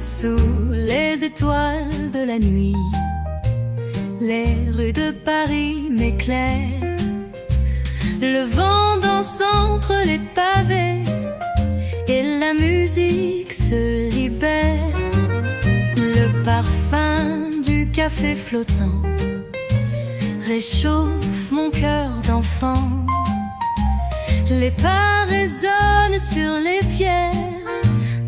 Sous les étoiles de la nuit, les rues de Paris m'éclairent. Le vent danse entre les pavés et la musique se libère. Le parfum du café flottant réchauffe mon cœur d'enfant. Les pas résonnent sur les pierres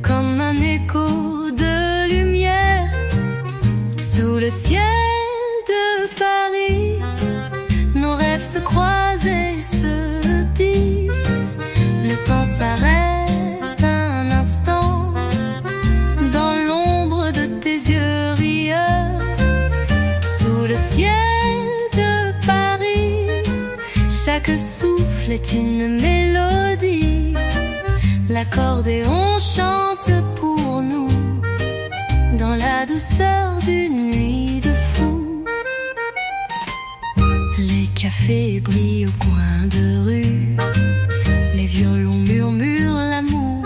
comme un écho de lumière. Sous le ciel de Paris, nos rêves se croisent et se disent. Le temps s'arrête un instant dans l'ombre de tes yeux rieurs. Sous le ciel de Paris, chaque souffle est une mélodie. L'accordéon chante pour nous dans la douceur d'une nuit de fou. Les cafés brillent au coin de rue, les violons murmurent l'amour.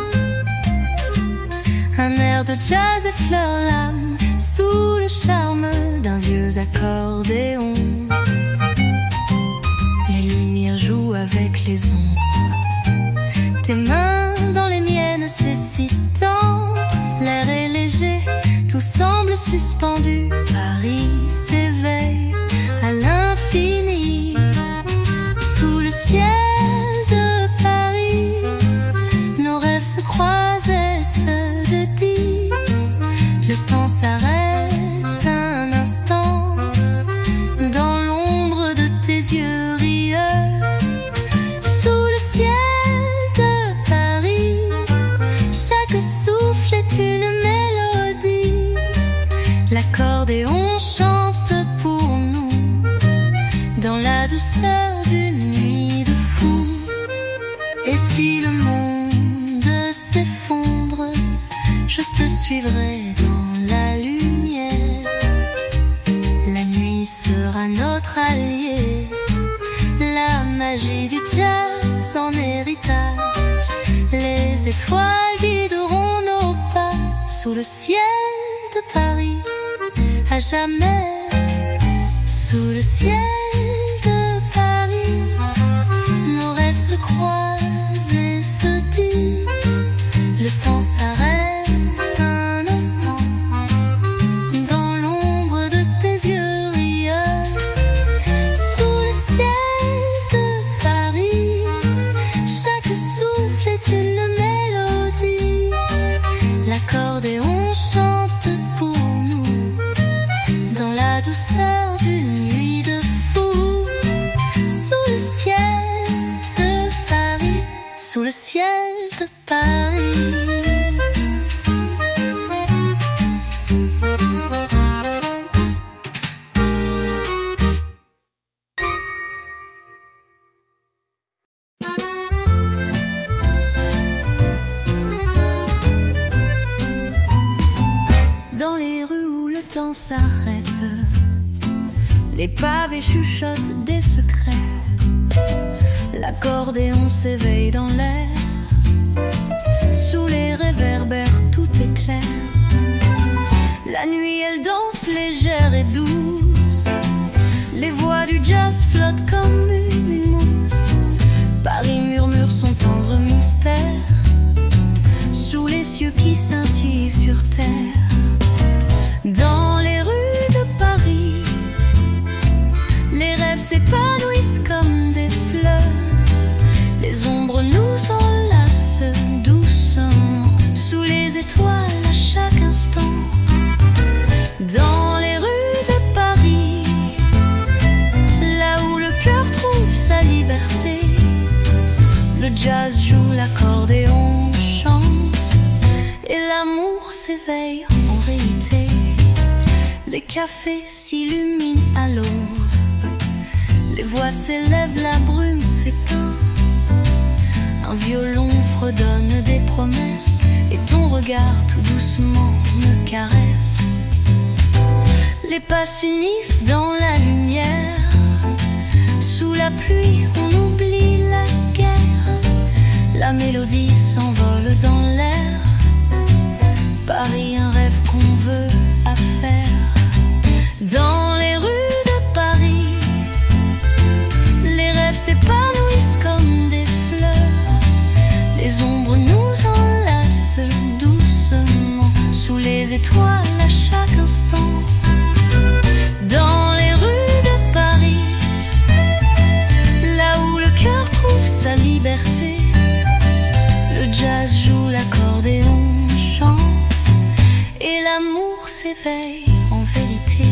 Un air de jazz effleure l'âme sous le charme d'un vieux accordéon. Les lumières jouent avec les ombres, tes mains dans les miennes, c'est si tendre. L'air est léger, tout semble suspendu. Paris s'éveille à l'infini. Sous le ciel de Paris, nos rêves se croisent et se dédisent. Le temps s'arrête un instant dans l'ombre de tes yeux rieurs. Sous le ciel de Paris, chaque souffle est une mélodie. L'accordéon chante pour nous dans la douceur d'une nuit de fou. Et si le monde s'effondre, je te suivrai dans la lumière. La nuit sera notre allié, la magie du jazz en héritage. Les étoiles guideront nos pas sous le ciel de Paris, à jamais. Sous le ciel de Paris, nos rêves se croisent et se disent. Le temps s'arrête un instant dans l'ombre de tes yeux rieurs. Sous le ciel de Paris, chaque souffle est une mélodie. L'accordéon chante pour nous dans la douceur d'une nuit de fou. Sous le ciel de Paris, sous le ciel de Paris. Dans les rues où le temps s'arrête, les pavés chuchotent des secrets. L'accordéon s'éveille dans l'air, sous les réverbères tout est clair. La nuit elle danse légère et douce, les voix du jazz flottent comme une mousse. Paris murmure son tendre mystère, sous les cieux qui scintillent sur terre. Dans les rues de Paris, les rêves s'épanouissent comme des fleurs. Les ombres nous enlacent doucement, sous les étoiles à chaque instant. Dans les rues de Paris, là où le cœur trouve sa liberté, le jazz joue, l'accordéon chante, et l'amour s'éveille en réalité. Les cafés s'illuminent à l'aube, les voix s'élèvent, la brume s'éteint. Un violon fredonne des promesses, et ton regard tout doucement me caresse. Les pas s'unissent dans la lumière, sous s'éveille en vérité.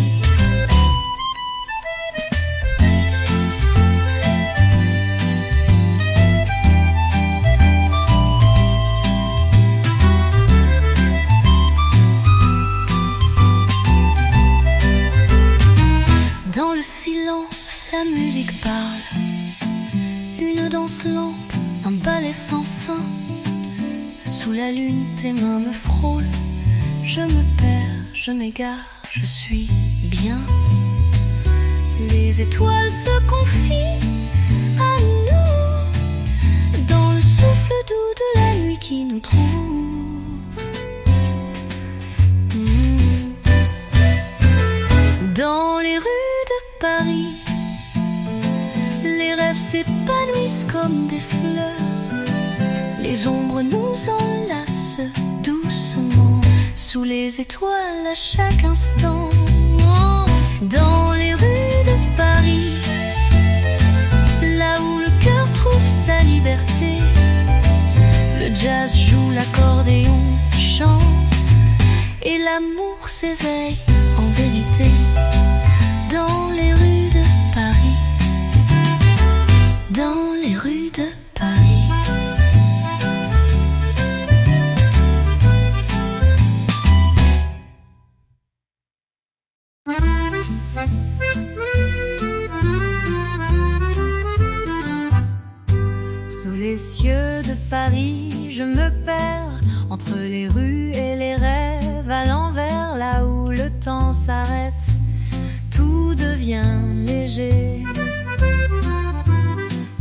Dans le silence, la musique parle. Une danse lente, un ballet sans fin. Sous la lune, tes mains me frôlent. Je me perds, je m'égare, je suis bien. Les étoiles se confient à nous, dans le souffle doux de la nuit qui nous trouve. Dans les rues de Paris, les rêves s'épanouissent comme des fleurs. Les ombres nous enlacent doucement, sous les étoiles à chaque instant. Dans les rues de Paris, là où le cœur trouve sa liberté, le jazz joue, l'accordéon chante, et l'amour s'éveille en vérité. Dans les rues de Paris, dans les rues de Paris. Sous les cieux de Paris, je me perds entre les rues et les rêves à l'envers, là où le temps s'arrête. Tout devient léger,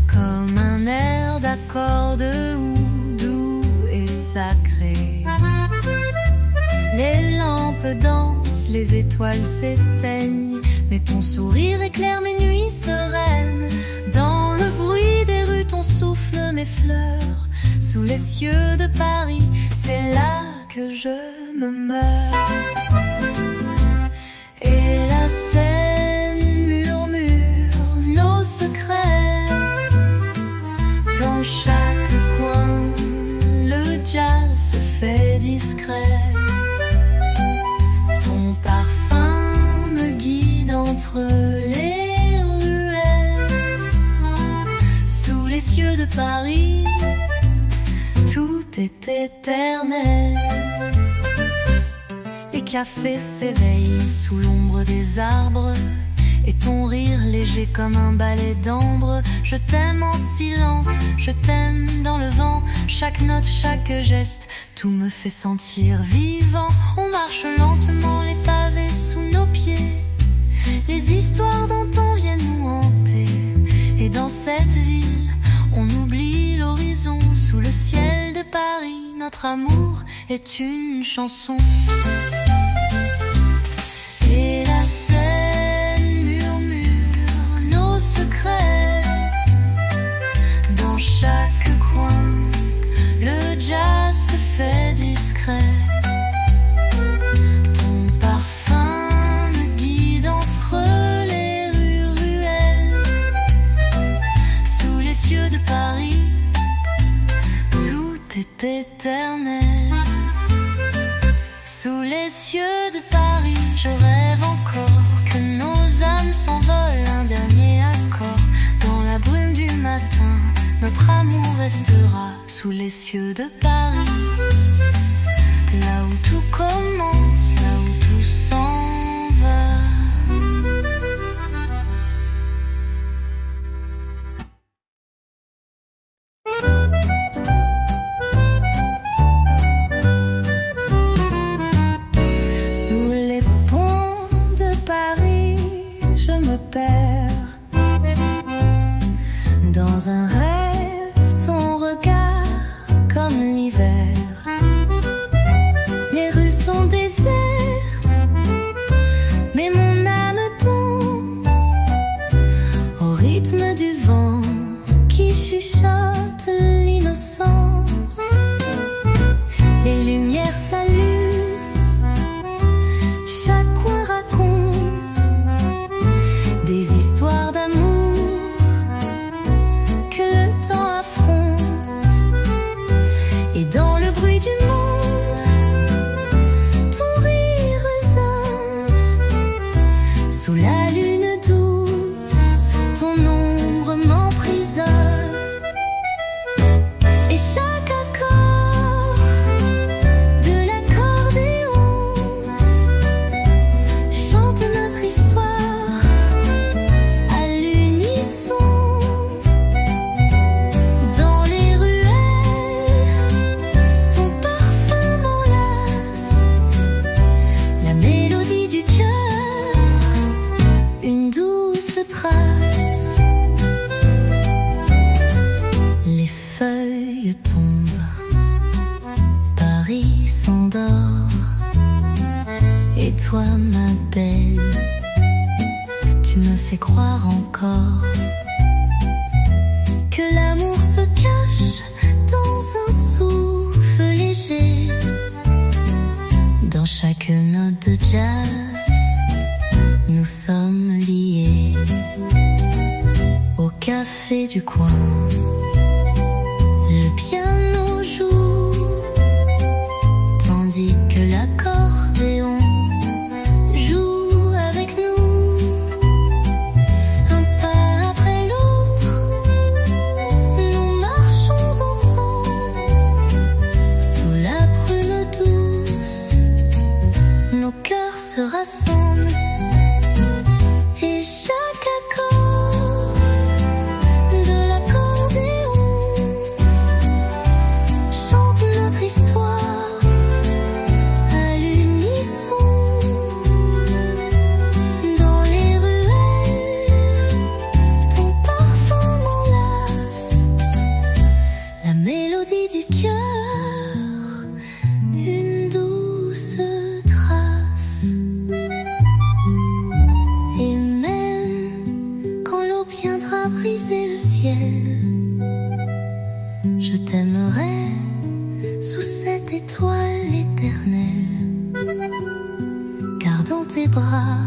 comme un air d'accord de oud doux et sacré. Les lampes dansent, les étoiles s'éteignent, mais ton sourire éclaire mes nuits sereines. Dans le bruit des rues, ton souffle m'effleure. Sous les cieux de Paris, c'est là que je me meurs. Et la Seine murmure nos secrets. Dans chaque coin, le jazz se fait discret. Ton parfum me guide entre les ruelles. Sous les cieux de Paris, tout est éternel. Les cafés s'éveillent sous l'ombre des arbres, et ton rire léger comme un balai d'ambre. Je t'aime en silence, je t'aime dans le vent. Chaque note, chaque geste, tout me fait sentir vivant. On marche lentement, les pavés sous nos pieds. Les histoires d'antan viennent nous hanter. Et dans cette ville, on oublie l'horizon. Sous le ciel de Paris, notre amour est une chanson. Et la Seine murmure nos secrets. Dans chaque coin, le jazz se fait discret. Ton parfum me guide entre les ruelles. Sous les cieux de Paris, tout est éternel. Sous les cieux de Paris, je rêve encore que nos âmes s'envolent. Un dernier accord dans la brume du matin. Notre amour restera sous les cieux de Paris. Là où tout commence, là où tout s'en va. Sous les ponts de Paris, je me perds. Dans un rêve, ton regard comme l'hiver. Les rues sont désertes, mais mon âme danse au rythme du vent qui chuchote l'innocence. Les lumières s'allument, chaque coin raconte des histoires d'amour que le temps affronte. Et dans le bruit du monde, ton rire résonne. café du coin, le piano joue, tandis que l'accordéon joue avec nous. Un pas après l'autre, nous marchons ensemble, sous la brume douce, nos cœurs se rassemblent. Et chaque accord de l'accordéon chante notre histoire à l'unisson. Dans les ruelles, ton parfum m'enlace, la mélodie du cœur, une douce trace. Et même quand l'eau viendra briser le ciel, je t'aimerai sous cette étoile éternelle. Car dans tes bras,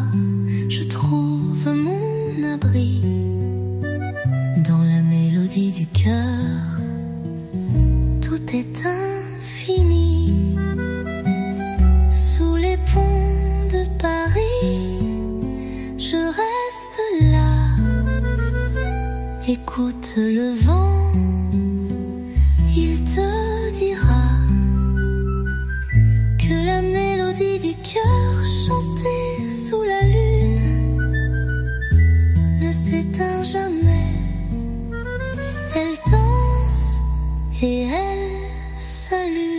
je trouve mon abri. Dans la mélodie du cœur, tout est infini. Sous les ponts de Paris, je reste là, écoute le vent, il te dira que la mélodie du cœur chantée sous la lune ne s'éteint jamais. Elle danse et elle s'allume.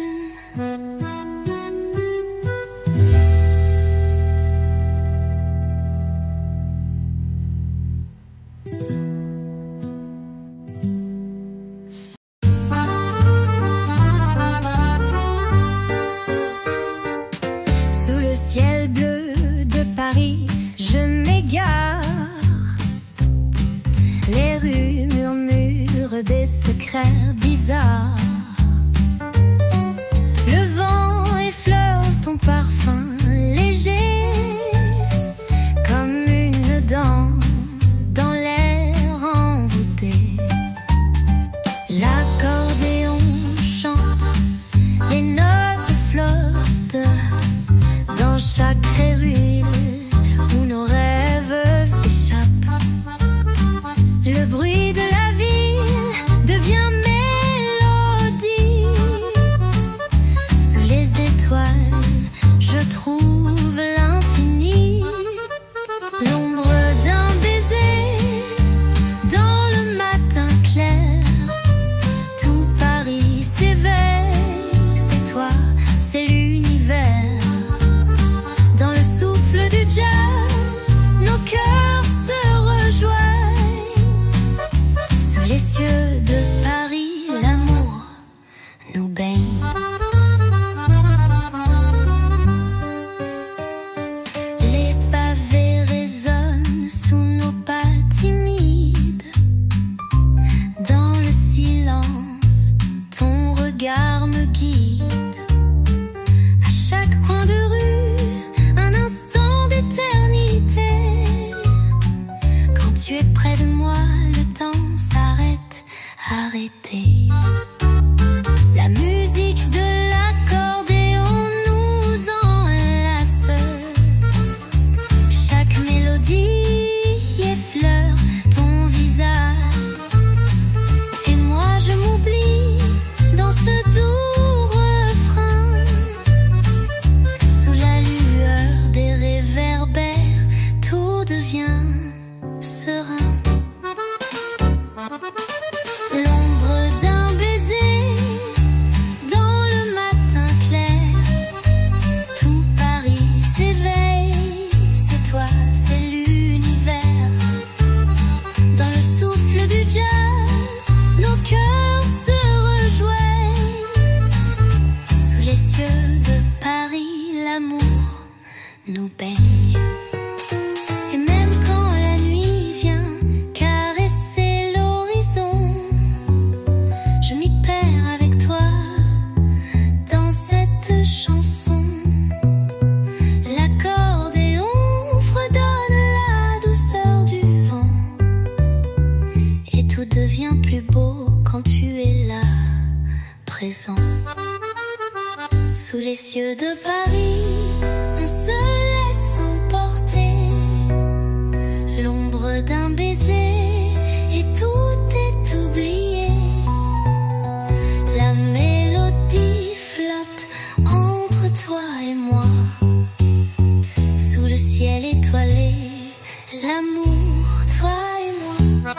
Sous le ciel bleu de Paris, je m'égare. Les rues murmurent des secrets bizarres. Le vent effleure ton parfum léger, comme une danse dans l'air envoûté. L'accordéon chante, les notes flottent dans chaque ruelle où nos rêves s'échappent. Le bruit de la ville devient mélodie. Sous les étoiles, je trouve l'infini. L'ombre d'un baiser dans le matin clair. Tout Paris s'éveille, c'est toi, c'est l'univers. Dans le souffle du jazz, nos cœurs se rejoignent. Sous les cieux de Paris, l'amour nous baigne. Les pavés résonnent sous nos pas timides. Dans le silence, ton regard me guide. À chaque coin de rue, un instant d'éternité. Quand tu es près de moi, le temps s'arrête présent. Sous les cieux de Paris, on se laisse emporter. L'ombre d'un baiser et tout est oublié. La mélodie flotte entre toi et moi. Sous le ciel étoilé, l'amour, toi et moi.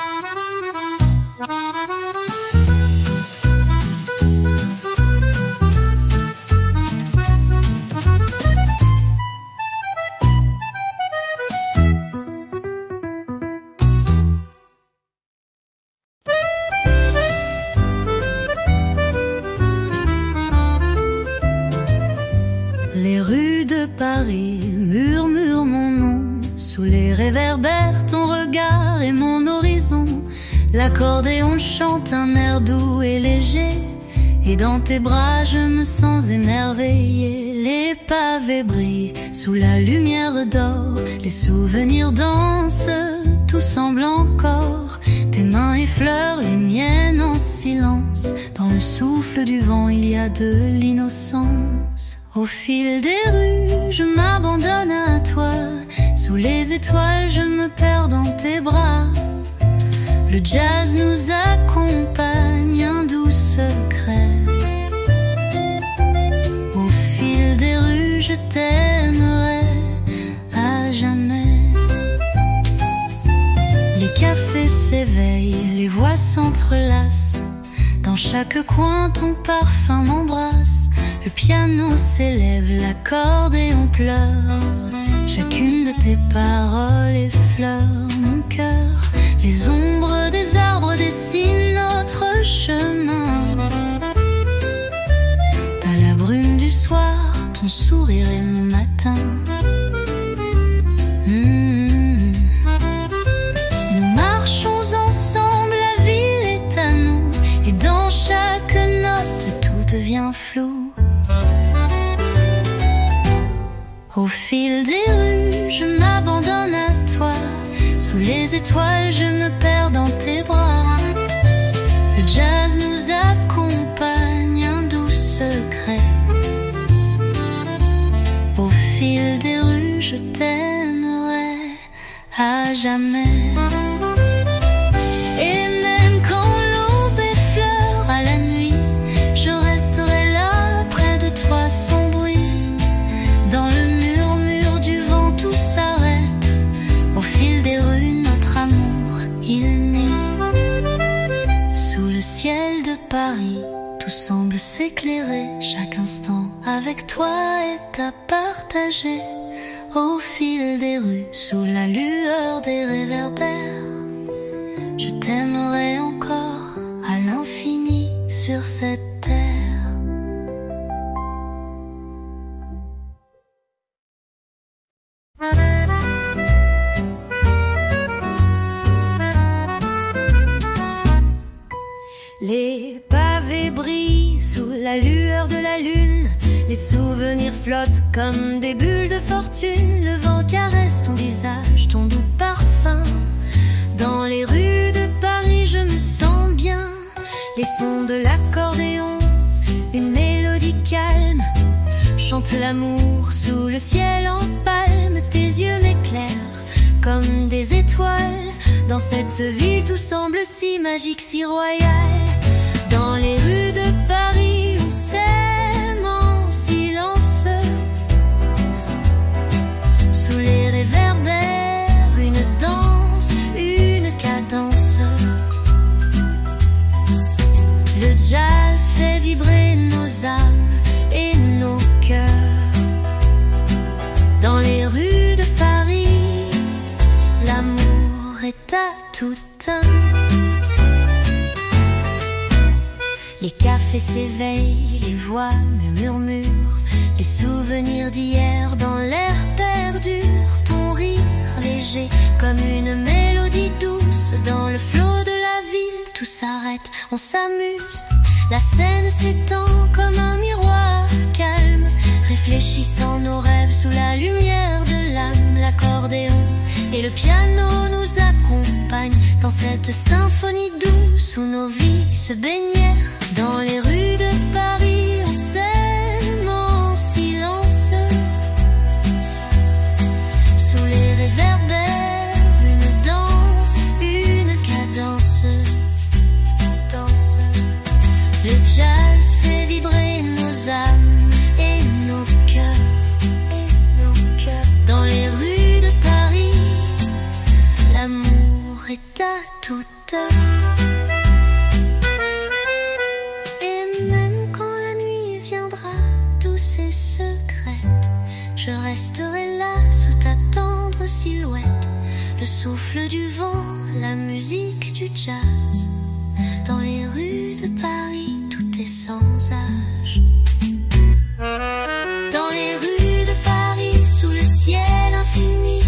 Les rues de Paris murmurent mon nom. Sous les réverbères, ton regard et mon horizon. L'accordéon chante un air doux et léger, et dans tes bras je me sens émerveillée. Les pavés brillent sous la lumière d'or, les souvenirs dansent, tout semble encore. Tes mains effleurent les miennes en silence. Dans le souffle du vent il y a de l'innocence. Au fil des rues, je m'abandonne à toi. Sous les étoiles, je me perds dans tes bras. Le jazz nous accompagne, un doux secret. Au fil des rues, je t'aimerai à jamais. Les cafés s'éveillent, les voix s'entrelacent. Dans chaque coin, ton parfum m'embrasse. Le piano s'élève, l'accordéon pleure. Chacune de tes paroles effleure mon cœur. Les ombres des arbres dessinent notre chemin. T'as la brume du soir, ton sourire est mon matin. Nous marchons ensemble, la ville est à nous. Et dans chaque note, tout devient flou. Au fil des rues, je m'abandonne à toi. Sous les étoiles, je me perds dans tes bras. Le jazz nous accompagne, un doux secret. Au fil des rues, je t'aimerai à jamais. Et même quand l'aube effleure à la nuit, je resterai là près de toi sans bruit. Dans le murmure du vent, tout s'arrête. Au fil des rues, notre amour, il naît. Sous le ciel de Paris, tout semble s'éclairer. Chaque instant avec toi est à partager. Au fil des rues, sous la lueur des réverbères, je t'aimerai encore à l'infini sur cette terre. Les pavés brillent sous la lueur de la lune. Les souvenirs flottent comme des bulles de fortune. Le vent caresse ton visage, ton doux parfum. Dans les rues de Paris, je me sens bien. Les sons de l'accordéon, une mélodie calme, chante l'amour sous le ciel en palme. Tes yeux m'éclairent comme des étoiles. Dans cette ville, tout semble si magique, si royal. Dans les rues de Paris, on s'aime en silence. Sous les réverbères, une danse, une cadence. Le jazz fait vibrer nos âmes et nos cœurs. Dans les rues de Paris, l'amour est à tout un. Les cafés s'éveillent, les voix me murmurent. Les souvenirs d'hier dans l'air perdurent. Ton rire léger comme une mélodie douce. Dans le flot de la ville, tout s'arrête, on s'amuse. La scène s'étend comme un miroir calme, réfléchissant nos rêves sous la lumière de l'âme. L'accordéon Et le piano nous accompagne dans cette symphonie douce où nos vies se baignèrent. Dans les rues de Paris, on s'aime en silence. Sous les réverbères, une danse, une cadence. Le jazz fait vibrer nos âmes et nos cœurs. Dans les rues de Paris, l'amour est à toute heure. Et même quand la nuit viendra douce et secrète, je resterai là sous ta tendre silhouette. Le souffle du vent, la musique du jazz. Dans les rues de Paris, tout est sans âge. Dans les rues de Paris, sous le ciel infini,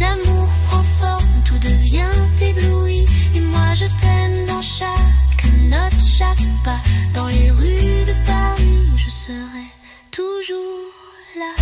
l'amour prend forme, tout devient ébloui. Et moi je t'aime dans chaque note, chaque pas. Dans les rues de Paris, je serai toujours là.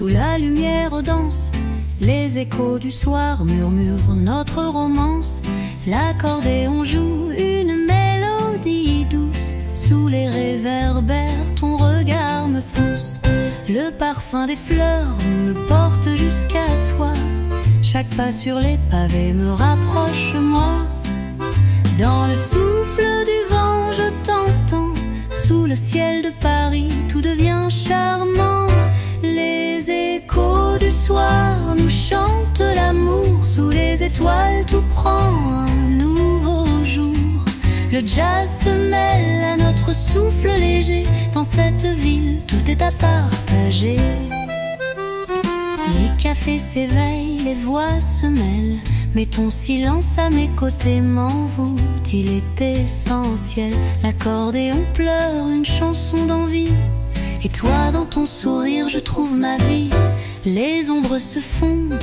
Où la lumière danse, les échos du soir murmurent notre romance. L'accordéon joue une mélodie douce. Sous les réverbères, ton regard me pousse. Le parfum des fleurs me porte jusqu'à toi. Chaque pas sur les pavés me rapproche moi. Dans le souffle du vent, je t'entends. Sous le ciel de Paris, tout devient charmant. Les échos du soir nous chantent l'amour. Sous les étoiles tout prend un nouveau jour. Le jazz se mêle à notre souffle léger. Dans cette ville tout est à partager. Les cafés s'éveillent, les voix se mêlent. Mais ton silence à mes côtés m'envoûte. Il est essentiel. L'accordéon pleure une chanson d'envie. Et toi dans ton sourire je trouve ma vie. Les ombres se fondent,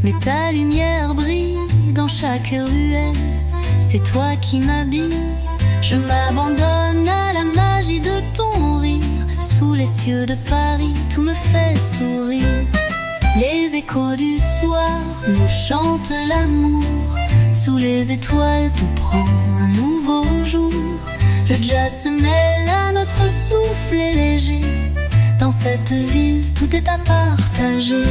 mais ta lumière brille dans chaque ruelle. C'est toi qui m'habille. Je m'abandonne à la magie de ton rire. Sous les cieux de Paris, tout me fait sourire. Les échos du soir nous chantent l'amour. Sous les étoiles, tout prend un nouveau jour. Le jazz se mêle à notre souffle léger. Dans cette ville, tout est à partager.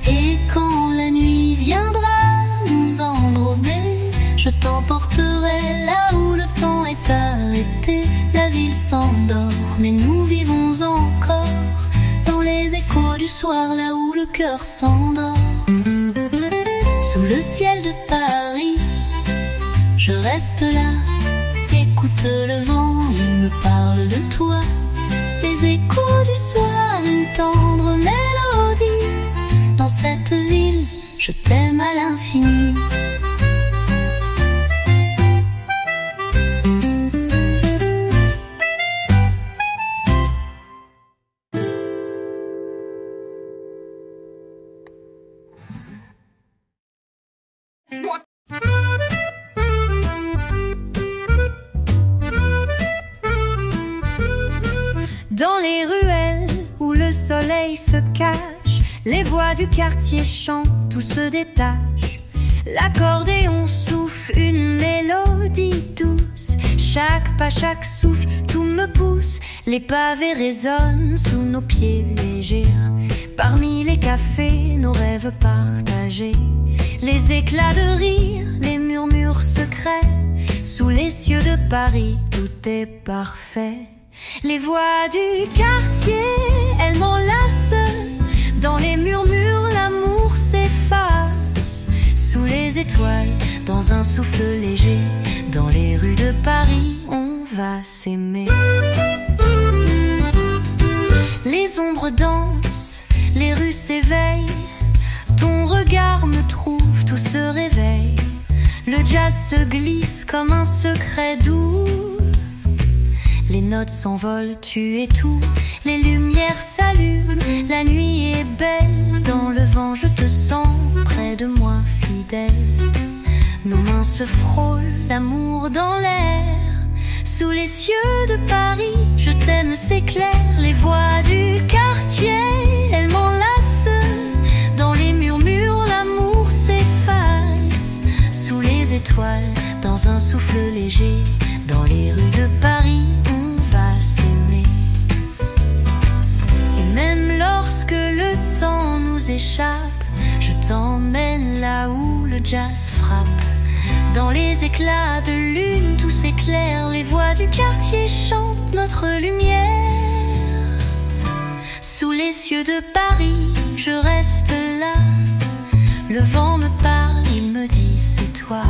Et quand la nuit viendra nous embraumer, je t'emporterai là où le temps est arrêté. La ville s'endort, mais nous vivons encore. Dans les échos du soir, là où le cœur s'endort. Sous le ciel de Paris, je reste là. Écoute le vent, il me parle de toi. Les échos du soir, une tendre mélodie. Dans cette ville, je t'aime à l'infini. Dans les ruelles où le soleil se cache, les voix du quartier chantent, tout se détache. L'accordéon souffle une mélodie douce. Chaque pas, chaque souffle, tout me pousse. Les pavés résonnent sous nos pieds légers. Parmi les cafés, nos rêves partagés, les éclats de rire, les murmures secrets. Sous les cieux de Paris, tout est parfait. Les voix du quartier, elles m'enlacent. Dans les murmures, l'amour s'efface. Sous les étoiles, dans un souffle léger, dans les rues de Paris, on va s'aimer. Les ombres dansent, les rues s'éveillent. Ton regard me trouve, tout se réveille. Le jazz se glisse comme un secret doux. Les notes s'envolent, tu es tout. Les lumières s'allument, la nuit est belle. Dans le vent je te sens, près de moi fidèle. Nos mains se frôlent, l'amour dans l'air. Sous les cieux de Paris, je t'aime, c'est clair. Les voix du quartier, elles m'enlacent. Dans les murmures, l'amour s'efface. Sous les étoiles, dans un souffle léger, dans les rues de Paris, on va s'aimer. Et même lorsque le temps nous échappe, je t'emmène là où le jazz frappe. Dans les éclats de lune, tout s'éclaire. Les voix du quartier chantent notre lumière. Sous les cieux de Paris, je reste là. Le vent me parle, il me dit c'est toi.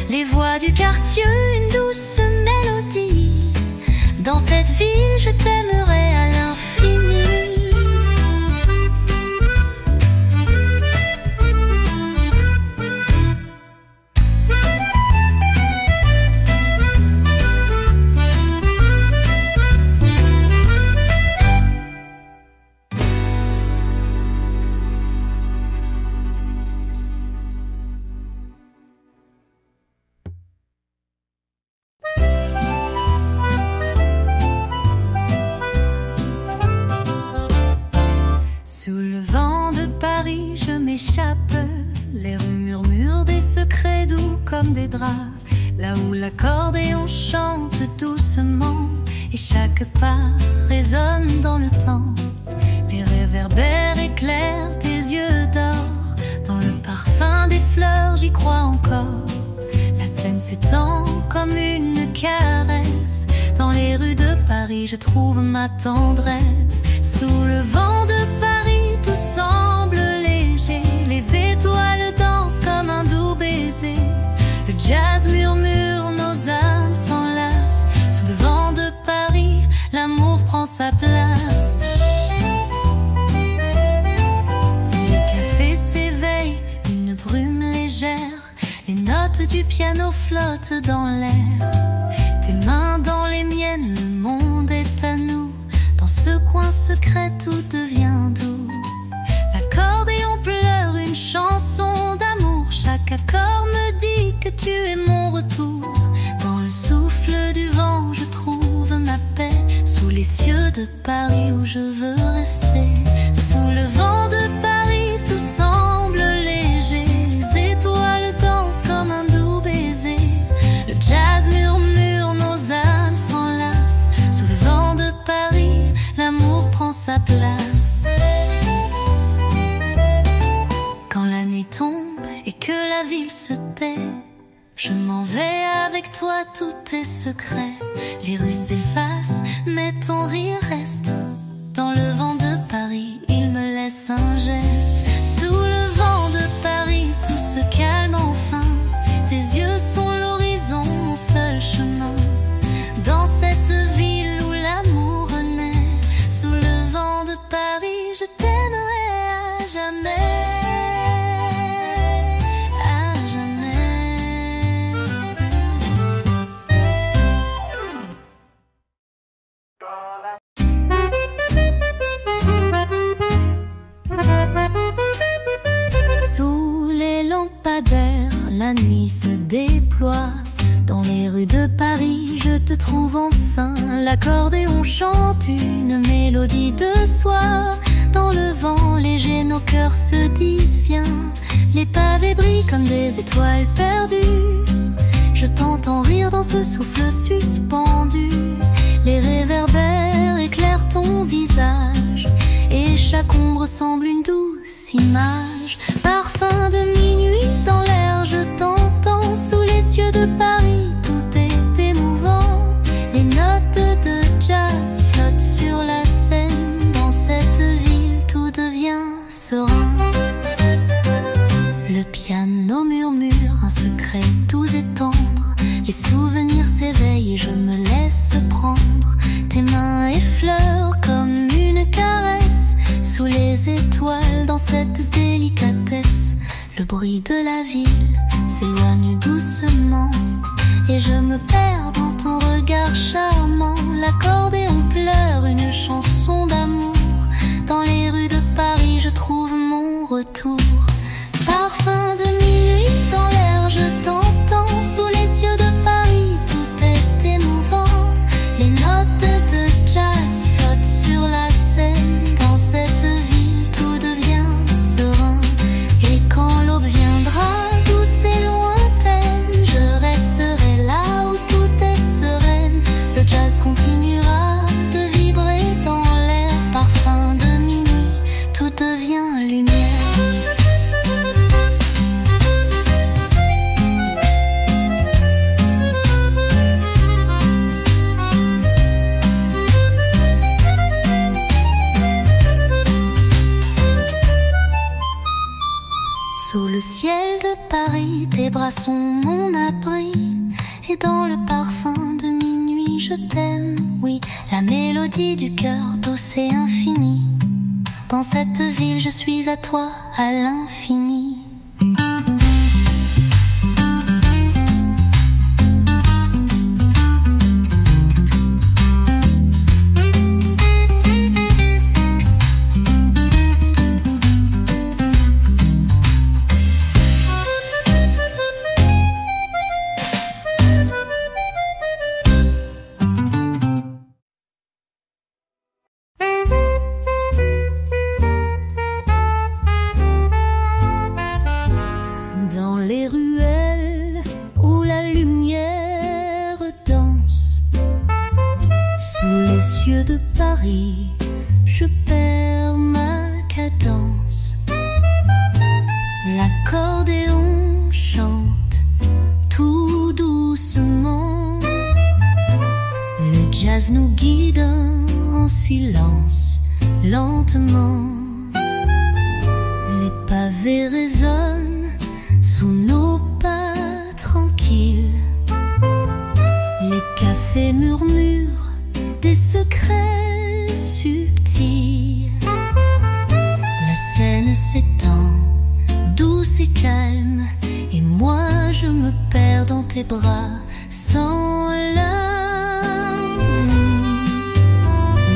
Les voix du quartier, une douce mélodie. Dans cette ville, je t'aimerai à l'infini. Les rues murmurent des secrets doux comme des draps. Là où l'accordéon chante doucement et chaque pas résonne dans le temps. Les réverbères éclairent tes yeux d'or. Dans le parfum des fleurs, j'y crois encore. La scène s'étend comme une caresse. Dans les rues de Paris, je trouve ma tendresse. Sous le vent de Paris, tout semble léger. Les étoiles dansent comme un doux baiser. Le jazz murmure, nos âmes s'enlacent. Sous le vent de Paris, l'amour prend sa place. Le café s'éveille, une brume légère. Les notes du piano flottent dans l'air. Tes mains dans les miennes, le monde est à nous. Dans ce coin secret, tout devient doux. L'accordéon pleure une chanson d'amour. Chaque accord me dit que tu es mon retour. Dans le souffle du vent, je trouve ma paix. Sous les cieux de Paris où je veux rester. Sous le vent de Paris, tout semble léger. Les étoiles dansent comme un doux baiser. Le jazz murmure, nos âmes s'enlacent. Sous le vent de Paris, l'amour prend sa place. Quand la nuit tombe et que la ville se tait, je m'en vais avec toi, tous tes secrets. Les rues s'effacent, mais ton rire reste. Dans le vent de Paris, il me laisse un geste. Sous le vent de Paris, tout se calme enfin. Tes yeux sont l'horizon, mon seul chemin. Dans cette ville où l'amour naît. Sous le vent de Paris, je t'aimerai à jamais. La nuit se déploie. Dans les rues de Paris, je te trouve enfin. L'accordéon chante une mélodie de soir. Dans le vent léger, nos cœurs se disent viens. Les pavés brillent comme des étoiles perdues. Je t'entends rire dans ce souffle suspendu. Les réverbères éclairent ton visage. Et chaque ombre semble une douce image. Parfum de minuit dans l'air, je t'entends sous les cieux de Paris, tout est émouvant. Les notes de jazz flottent sur la Seine. Dans cette ville, tout devient serein. Le piano murmure un secret doux et tendre. Les souvenirs s'éveillent et je me laisse prendre. Tes mains effleurent comme une caresse. Sous les étoiles, dans cette délicatesse, le bruit de la ville s'éloigne doucement. Et je me perds dans ton regard charmant. L'accordéon pleure une chanson d'amour. Dans les rues de Paris, je trouve mon retour. Parfum de minuit dans l'air, je t'entends sous les cieux de Paris, tout est émouvant. Les notes de jazz flottent sur la Seine. Dans cette ville, tout devient serein. Et quand l'aube viendra, douce et lointaine, je resterai là où tout est sereine. Le jazz continuera de vibrer dans l'air. Parfum de minuit, tout devient lumière. Sous le ciel de Paris, tes bras sont mon abri. Et dans le parfum de minuit, je t'aime, oui. La mélodie du cœur douce et infinie. Dans cette ville, je suis à toi, à l'infini. De Paris, je perds ma cadence. L'accordéon chante tout doucement. Le jazz nous guide en silence, lentement. Les pavés résonnent sous nos pas tranquilles. Les cafés murmurent des secrets subtils. La Seine s'étend, douce et calme, et moi je me perds dans tes bras sans larmes.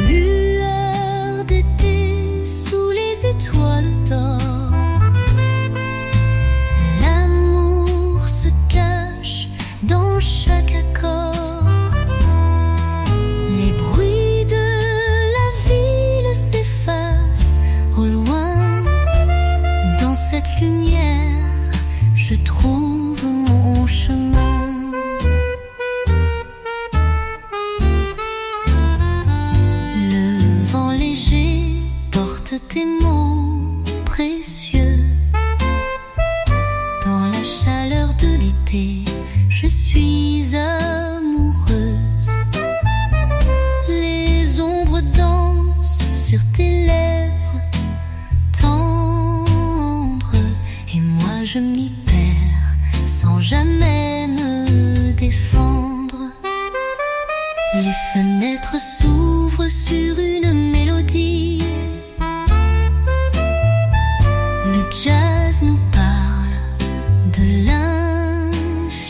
Lueur d'été sous les étoiles d'or, l'amour se cache dans chaque accord. Cette lumière, je trouve mon chemin. Le vent léger porte tes mots précieux. Dans la chaleur de l'été, je suis amoureuse. Les ombres dansent sur tes lèvres. Je m'y perds sans jamais me défendre. Les fenêtres s'ouvrent sur une mélodie. Le jazz nous parle de l'infini.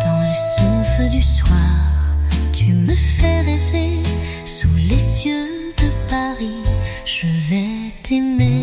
Dans le souffle du soir, tu me fais rêver. Sous les cieux de Paris, je vais t'aimer.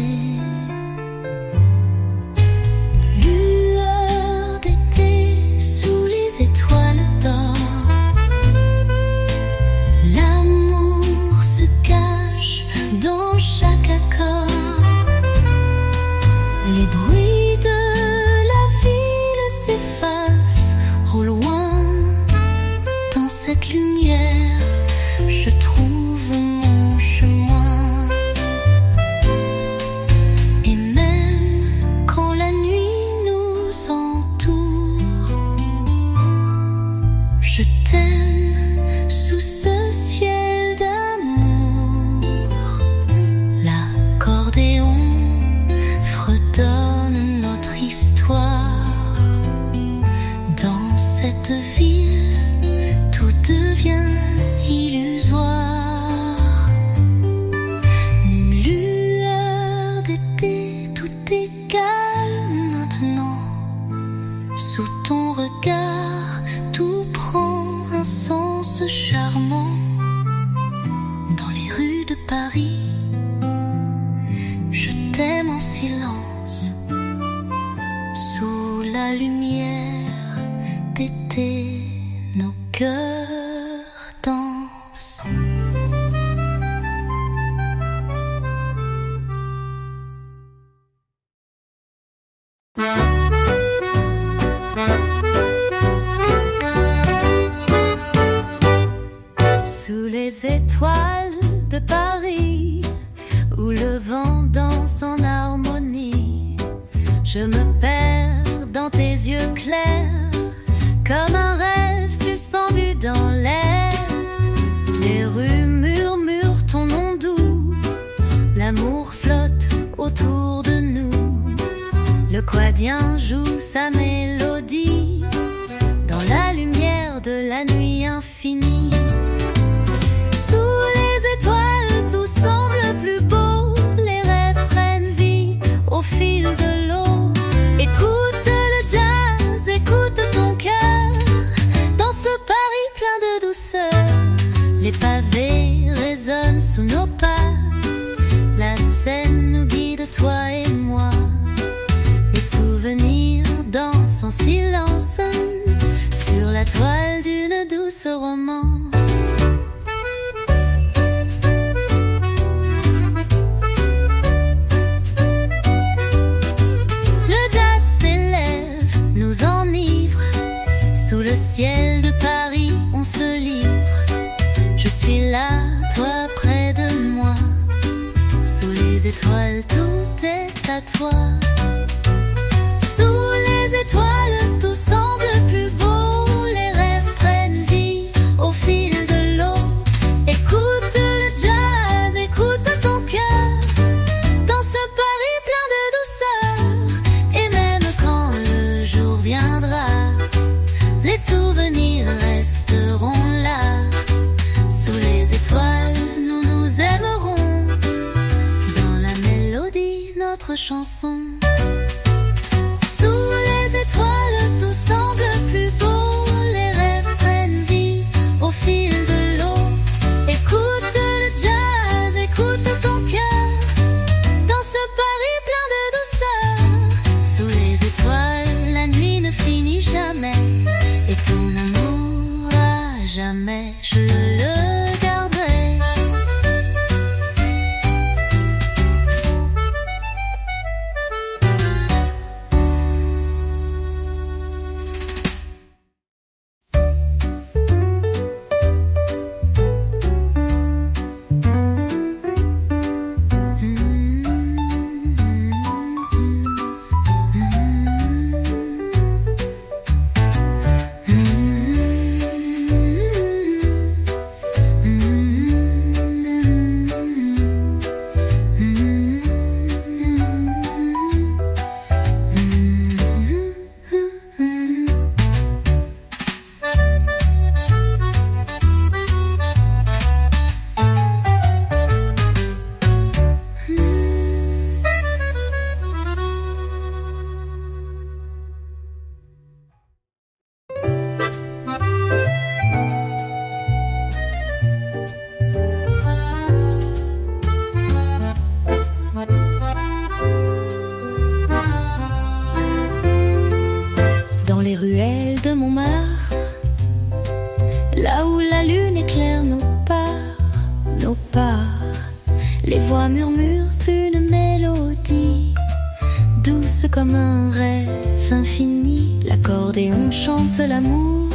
regard, tout prend un sens charmant. Dans les rues de Paris, je t'aime en silence, sous la lumière d'été, nos cœurs dansent. Sous les étoiles de Paris, où le vent danse en harmonie, je me perds dans tes yeux clairs, comme un rêve suspendu dans l'air. Les rues murmurent ton nom doux, l'amour flotte autour de nous. Le quadrien joue sa mélodie dans la lumière de la nuit infinie. Sous les étoiles, tout semble plus beau. Les rêves prennent vie au fil de l'eau. Écoute le jazz, écoute ton cœur, dans ce Paris plein de douceur. Les pavés résonnent sous nos pas, la Seine nous guide, toi et moi. Les souvenirs dansent en silence sur la toile d'une douce romance. Sous le ciel de Paris, on se livre. Je suis là, toi près de moi. Sous les étoiles, tout est à toi. Sous les étoiles, tout semble plus beau. Les rêves prennent vie au fil de l'eau. Écoute le jazz, écoute ton cœur, dans ce Paris plein de douceur. Et même quand le jour viendra, les souvenirs resteront là. Sous les étoiles, nous nous aimerons, dans la mélodie, notre chanson. Sous les étoiles, tout semble plus beau. Les rêves prennent vie au fil de l'eau. Écoute le jazz, écoute ton cœur, dans ce Paris plein de douceur. Sous les étoiles, la nuit ne finit jamais. Et ton amour à jamais, je le garderai. Dans les ruelles de Montmartre, là où la lune éclaire nos pas, les voix murmurent une mélodie, douce comme un rêve infini. L'accordéon chante l'amour,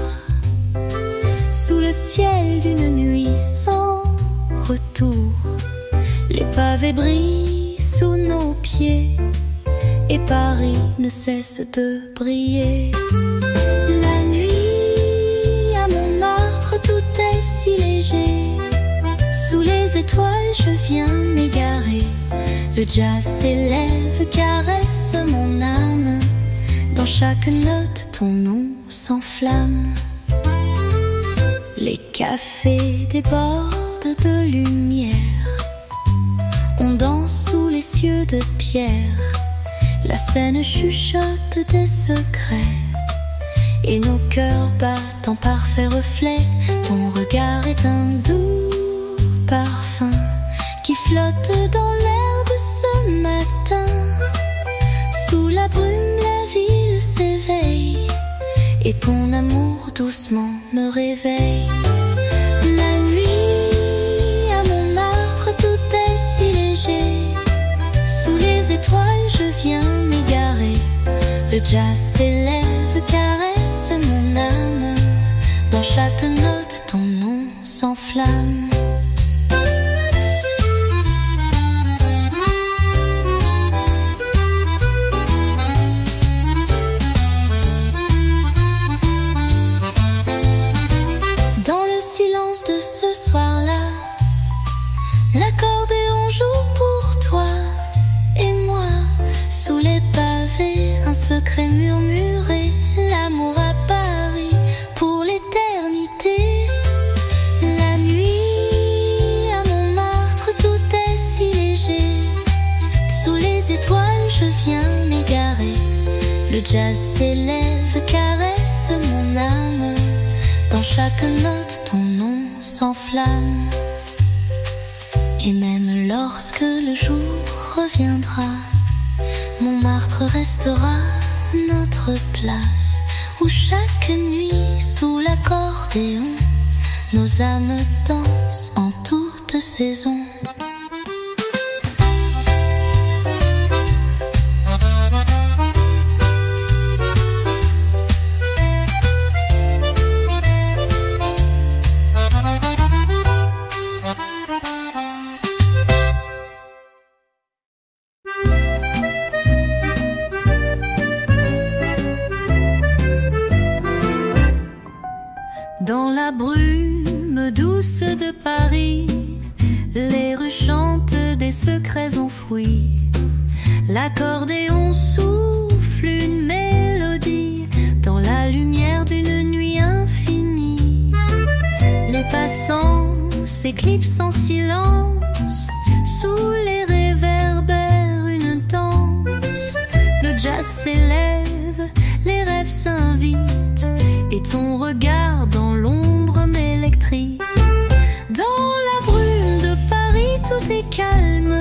sous le ciel d'une nuit sans retour. Les pavés brillent sous nos pieds, et Paris ne cesse de briller. La nuit à Montmartre, tout est si léger. Sous les étoiles, je viens m'égarer. Le jazz s'élève, caresse mon âme. Dans chaque note, ton nom s'enflamme. Les cafés débordent de lumière. On danse sous les cieux de pierre. La Seine chuchote des secrets, et nos cœurs battent en parfait reflet. Ton regard est un doux parfum qui flotte dans l'air de ce matin. Sous la brume, la ville s'éveille et ton amour doucement me réveille. La nuit à Montmartre, tout est si léger. Sous les étoiles, je viens m'égarer. Le jazz s'élève, caresse mon âme. Dans chaque note, ton nom s'enflamme. Dans le silence de ce soir-là, l'accordéon joue pour toi et moi. Sous les pavés, un secret murmuré, l'amour à Paris pour l'éternité. La nuit à Montmartre, tout est si léger. Sous les étoiles, je viens m'égarer. Le jazz s'élève, caresse mon âme. Dans chaque note, ton nom s'enflamme. Et même lorsque le jour reviendra, Montmartre restera notre place, où chaque nuit, sous l'accordéon, nos âmes dansent en toute saison. Dans la brume douce de Paris, les rues chantent des secrets enfouis. L'accordéon souffle une mélodie dans la lumière d'une nuit infinie. Les passants s'éclipsent en silence, sous les réverbères une danse. Le jazz s'élève, les rêves s'invitent, et ton regard dans l'ombre m'électrise. Dans la brume de Paris, tout est calme.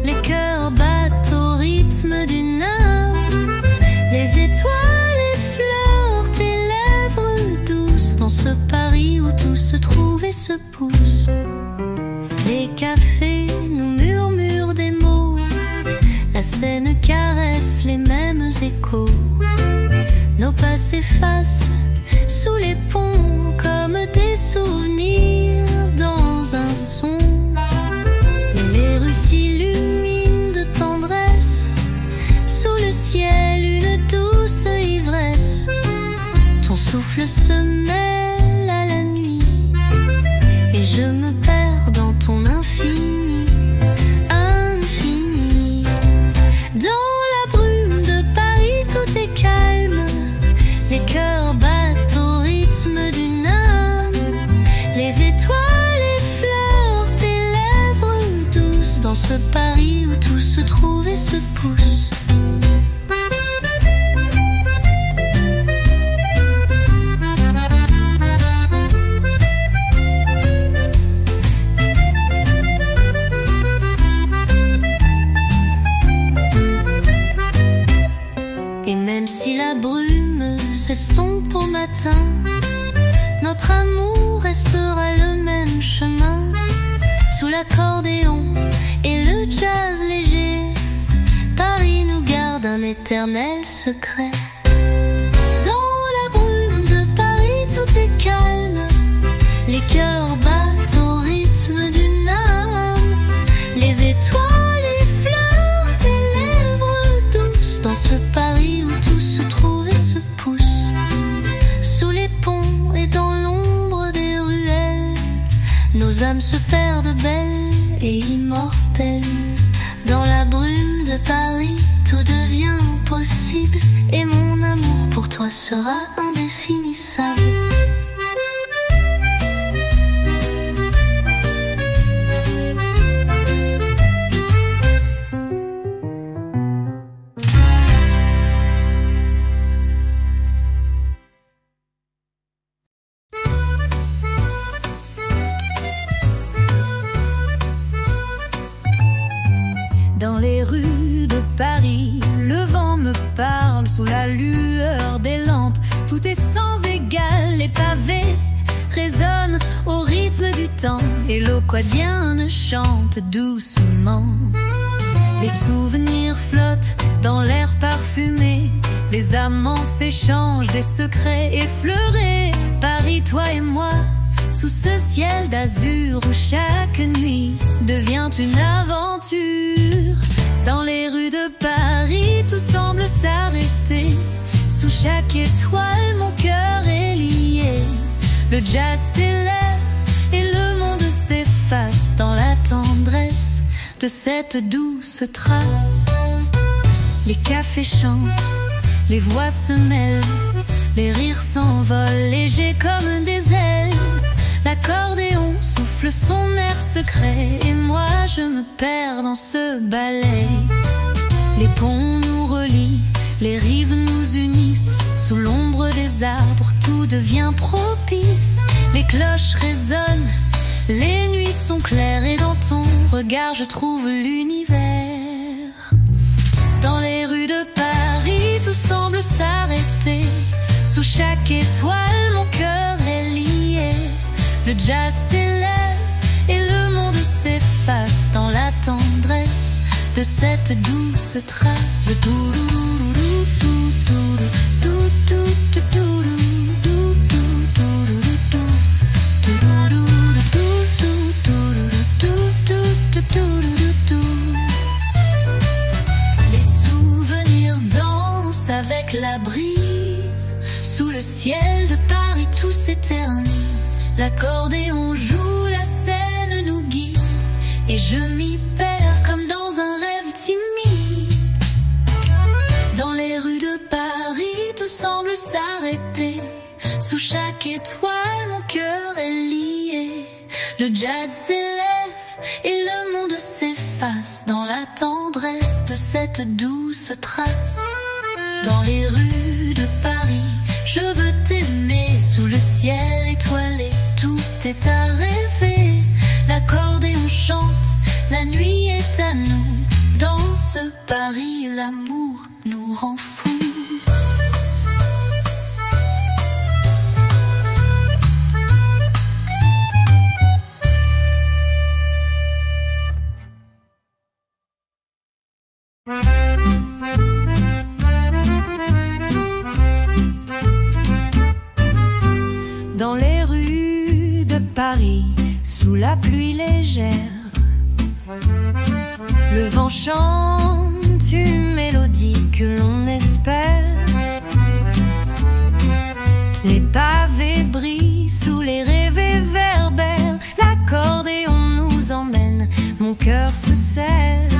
Les cœurs battent au rythme d'une âme. Les étoiles effleurent tes lèvres douces. Dans ce Paris où tout se trouve et se pousse. Les cafés nous murmurent des mots. La Seine caresse les mêmes échos. Nos pas s'effacent sous les ponts comme des souvenirs dans un son. Les rues s'illuminent de tendresse, sous le ciel une douce ivresse. Ton souffle se mêle à la nuit et je me perds dans ton infini, infini. Dans la brume de Paris, tout est calme. Les cœurs battent au rythme d'une âme. Les étoiles effleurent tes lèvres douces. Dans ce Paris où tout se trouve et se pousse. Et même si la brume s'estompe au matin, notre amour restera le même chemin. Sous l'accordéon et le jazz léger, Paris nous garde un éternel secret. Dans la brume de Paris, tout est calme. Les cœurs battent au rythme d'une âme. Les étoiles effleurent tes lèvres douces. Dans ce Paris où tout se trouve et se pousse. Sous les ponts et dans l'ombre des ruelles, nos âmes se perdent belles et immortelles. Dans la brume de Paris, tout devient possible. Et mon amour pour toi sera indéfinissable. la lueur des lampes, tout est sans égal. Les pavés résonnent au rythme du temps et l'eau quadienne chante doucement. Les souvenirs flottent dans l'air parfumé, les amants s'échangent des secrets effleurés. Paris, toi et moi, sous ce ciel d'azur où chaque nuit devient une aventure. Dans les rues de Paris, tout semble s'arrêter. Sous chaque étoile, mon cœur est lié. Le jazz s'élève et le monde s'efface dans la tendresse de cette douce trace. Les cafés chantent, les voix se mêlent, les rires s'envolent légers comme des ailes. L'accordéon souffle son air secret et moi je me perds dans ce ballet. Les ponts nous relient, les rives nous unissent. Sous l'ombre des arbres, tout devient propice. Les cloches résonnent, les nuits sont claires et dans ton regard je trouve l'univers. Dans les rues de Paris, tout semble s'arrêter. Sous chaque étoile, mon cœur est lié. Le jazz s'élève et le monde s'efface dans la tendresse de cette douce trace. Le les souvenirs dansent avec la brise. Sous le ciel de Paris, tout s'éternise. L'accordéon joue, la scène nous guide et je m'y perds comme dans un rêve timide. Dans les rues de Paris, tout semble s'arrêter. Sous chaque étoile, mon cœur est lié. Le jazz s'élève et le monde s'efface dans la tendresse de cette douce trace. Dans les rues de Paris, je veux t'aimer sous le ciel étoilé. Tout est à rêver. L'accordéon chante, la nuit est à nous. Dans ce Paris, l'amour nous rend fous. Dans les rues de Paris, sous la pluie légère, le vent chante une mélodie que l'on espère. Les pavés brillent sous les réverbères. L'accordéon nous emmène, mon cœur se serre.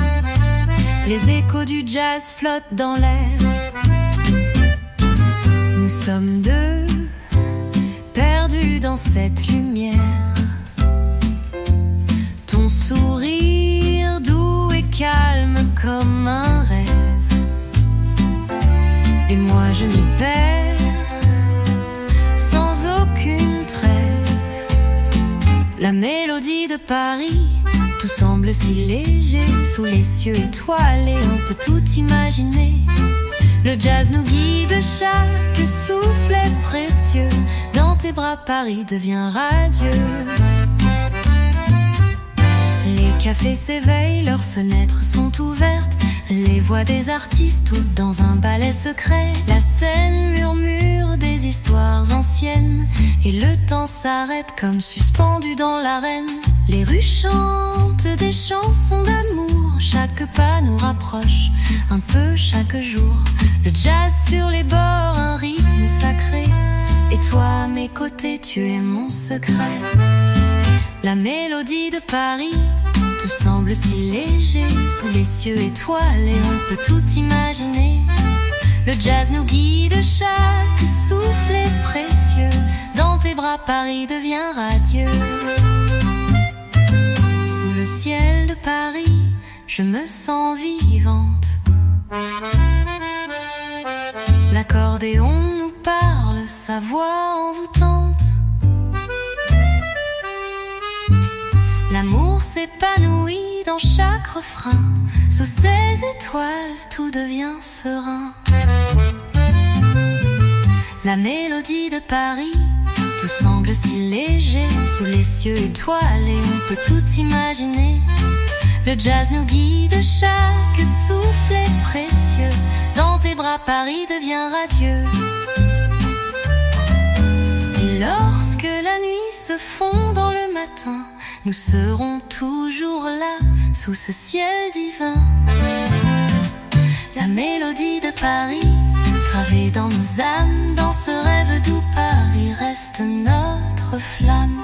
Les échos du jazz flottent dans l'air. Nous sommes deux, perdus dans cette lumière. Ton sourire doux et calme comme un rêve, et moi je m'y perds sans aucune trêve. La mélodie de Paris, tout semble si léger. Sous les cieux étoilés, on peut tout imaginer. Le jazz nous guide, chaque souffle est précieux. Dans tes bras, Paris devient radieux. Les cafés s'éveillent, leurs fenêtres sont ouvertes. Les voix des artistes, toutes dans un ballet secret. La scène murmure des histoires anciennes, et le temps s'arrête comme suspendu dans l'arène. Les rues chantent des chansons d'amour. Chaque pas nous rapproche un peu chaque jour. Le jazz sur les bords, un rythme sacré. Et toi à mes côtés, tu es mon secret. La mélodie de Paris, tout semble si léger. Sous les cieux étoilés, on peut tout imaginer. Le jazz nous guide, chaque souffle est précieux. Dans tes bras, Paris devient radieux. Sous le ciel de Paris, je me sens vivante. L'accordéon nous parle, sa voix envoûtante. L'amour s'épanouit dans chaque refrain. Sous ces étoiles, tout devient serein. La mélodie de Paris, tout semble si léger sous les cieux étoilés, on peut tout imaginer. Le jazz nous guide, chaque souffle est précieux. Dans tes bras, Paris devient radieux. Et lorsque la nuit se fond dans le matin, nous serons toujours là, sous ce ciel divin. La mélodie de Paris, gravée dans nos âmes, dans ce rêve d'où Paris reste notre flamme.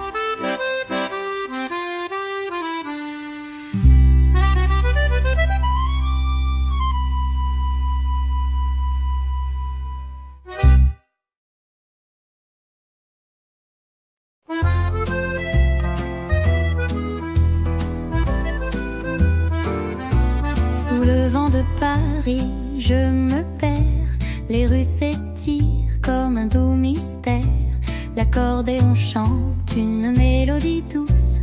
Sous le vent de Paris, je me perds. Les rues s'étirent comme un doux mystère. L'accordéon chante une mélodie douce.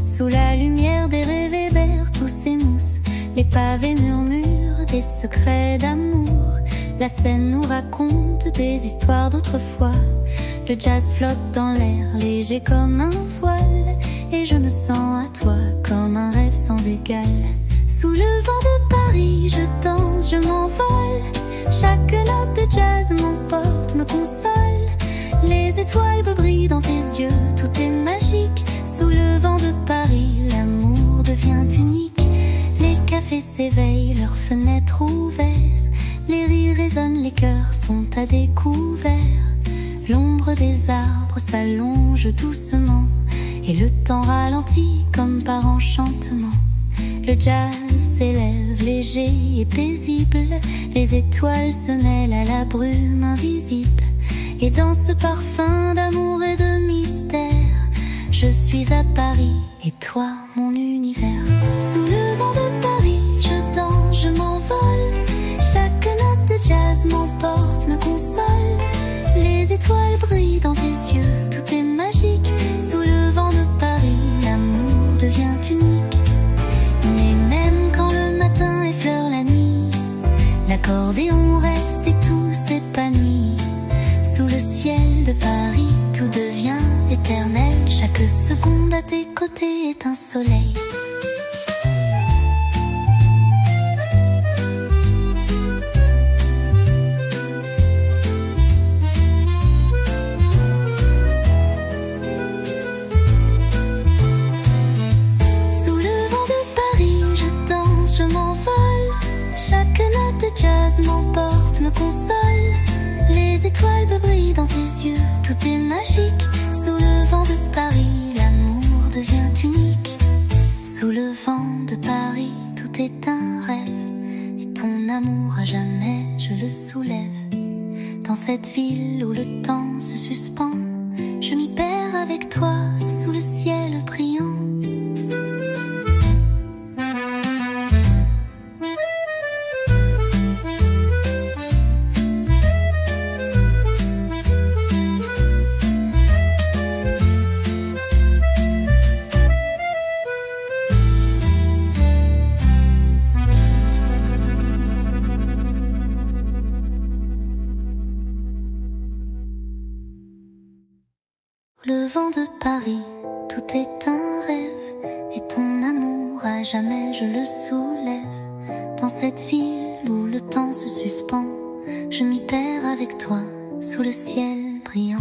Sous la lumière des réverbères, tout s'émousse. Les pavés murmurent des secrets d'amour. La scène nous raconte des histoires d'autrefois. Le jazz flotte dans l'air, léger comme un voile. Et je me sens à toi comme un rêve sans égal. Sous le vent de Paris, je danse, je m'envole. Chaque note de jazz m'emporte, me console. Les étoiles brillent dans tes yeux, tout est magique. Sous le vent de Paris, l'amour devient unique. Les cafés s'éveillent, leurs fenêtres ouvertes. Les rires résonnent, les cœurs sont à découvert. L'ombre des arbres s'allonge doucement et le temps ralentit comme par enchantement. Le jazz s'élève léger et paisible. Les étoiles se mêlent à la brume invisible. Et dans ce parfum d'amour et de mystère, je suis à Paris et toi mon univers. Sous le vent de Paris, je danse, je m'envole. Chaque note de jazz m'emporte, me console. Les étoiles brillent dans tes yeux, tout est magique. Sous le vent de Paris, l'amour devient unique. Mais même quand le matin effleure la nuit, l'accordéon reste et tout s'épanouit. Sous le ciel de Paris, tout devient éternel. Chaque seconde à tes côtés est un soleil. M'emporte, me console. Les étoiles brillent dans tes yeux, tout est magique. Sous le vent de Paris, l'amour devient unique. Sous le vent de Paris, tout est un rêve. Et ton amour à jamais, je le soulève. Dans cette ville où le temps se suspend, je m'y perds avec toi sous le ciel brillant. Le vent de Paris, tout est un rêve. Et ton amour à jamais, je le soulève. Dans cette ville où le temps se suspend, je m'y perds avec toi sous le ciel brillant.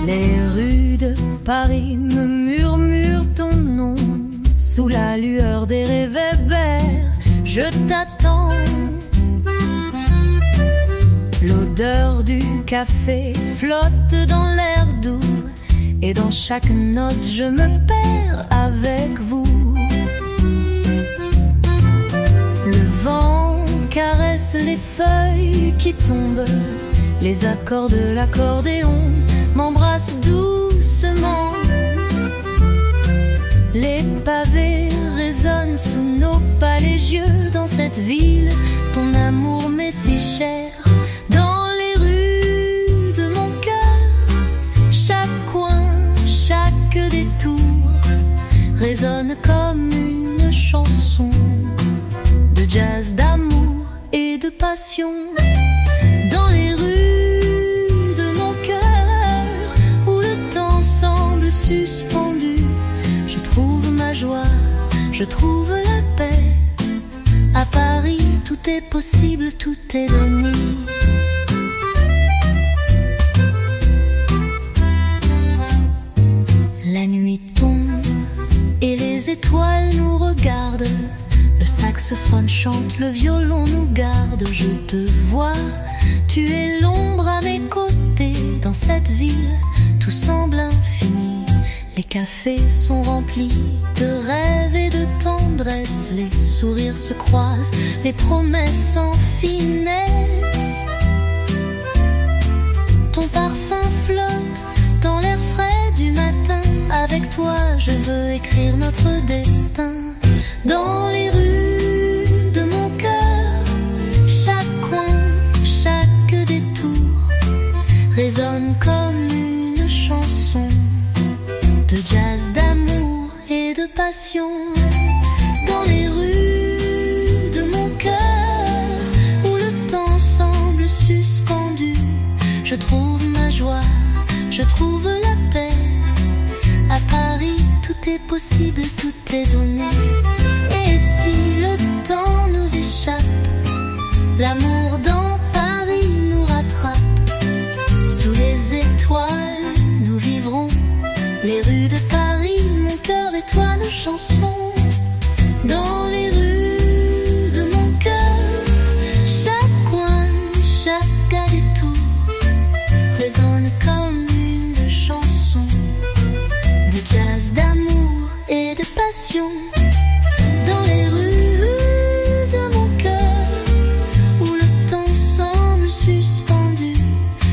Les rues de Paris me murmurent ton nom. Sous la lueur des réverbères, je t'attends. L'odeur du café flotte dans l'air doux. Et dans chaque note je me perds avec vous. Le vent caresse les feuilles qui tombent. Les accords de l'accordéon m'embrassent doucement. Les pavés résonnent sous nos pas légieux. Dans cette ville, ton amour m'est si cher. Dans les rues de mon cœur, je trouve la paix. À Paris, tout est possible, tout est donné. La nuit tombe et les étoiles nous regardent. Le saxophone chante, le violon nous garde. Je te vois, tu es l'ombre à mes côtés. Dans cette ville, tout semble infini. Les cafés sont remplis de rêves et de tendresse. Les sourires se croisent, les promesses en finesse. Ton parfum flotte dans l'air frais du matin. Avec toi, je veux écrire notre destin. Dans les rues de mon cœur, chaque coin, chaque détour résonne comme une chanson de jazz, d'amour et de passion. Dans les rues de mon cœur, où le temps semble suspendu, je trouve ma joie, je trouve la paix. À Paris, tout est possible, tout est donné. Et si le temps nous échappe, l'amour dans Paris nous rattrape. Sous les étoiles, nous vivrons les rues de Paris, mon cœur et toi, nos chansons. Dans les rues de mon cœur, chaque coin, chaque détour résonne comme une chanson de jazz, d'amour et de passion. Dans les rues de mon cœur, où le temps semble suspendu,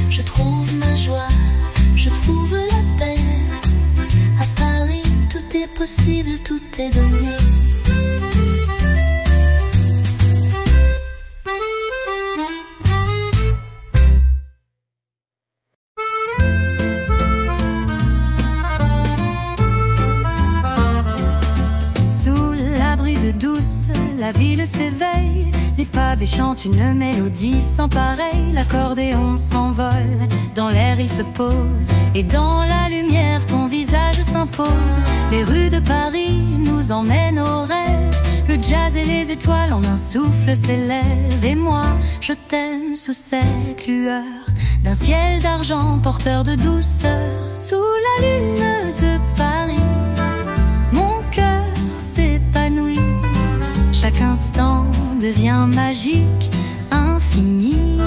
je trouve ma joie, je trouve la paix. À Paris, tout est possible, tout est donné. La ville s'éveille, les pavés chantent une mélodie sans pareil. L'accordéon s'envole, dans l'air il se pose, et dans la lumière ton visage s'impose. Les rues de Paris nous emmènent aux rêves, le jazz et les étoiles en un souffle s'élèvent. Et moi je t'aime sous cette lueur d'un ciel d'argent porteur de douceur. Sous la lune de Paris, mon cœur s'épanouit. Chaque instant devient magique, infini.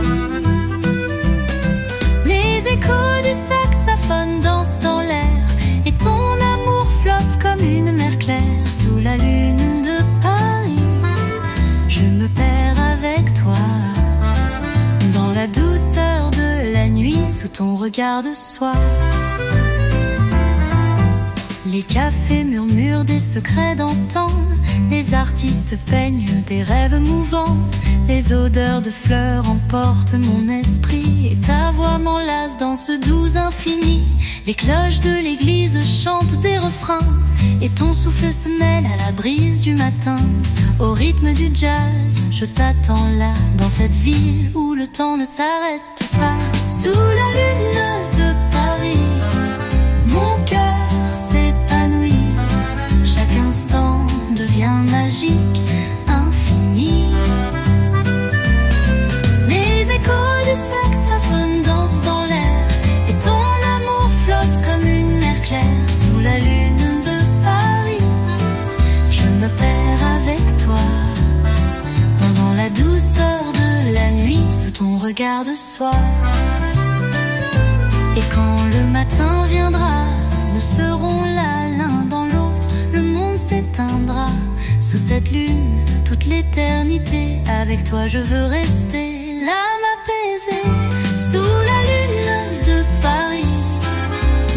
Les échos du saxophone dansent dans l'air, et ton amour flotte comme une mer claire. Sous la lune de Paris, je me perds avec toi. Dans la douceur de la nuit, sous ton regard de soie. Les cafés murmurent des secrets d'antan, les artistes peignent des rêves mouvants. Les odeurs de fleurs emportent mon esprit, et ta voix m'enlace dans ce doux infini. Les cloches de l'église chantent des refrains, et ton souffle se mêle à la brise du matin. Au rythme du jazz, je t'attends là, dans cette ville où le temps ne s'arrête pas. Sous la lune de Paris, mon cœur s'épanouit. Chaque instant devient magique, infini. Les échos du saxophone dansent dans l'air, et ton amour flotte comme une mer claire. Sous la lune de Paris, je me perds avec toi. Dans la douceur de la nuit, sous ton regard de soie. Et quand le matin viendra, nous serons là l'un dans l'autre. Le monde s'éteindra sous cette lune toute l'éternité. Avec toi je veux rester là, m'apaiser. Sous la lune de Paris,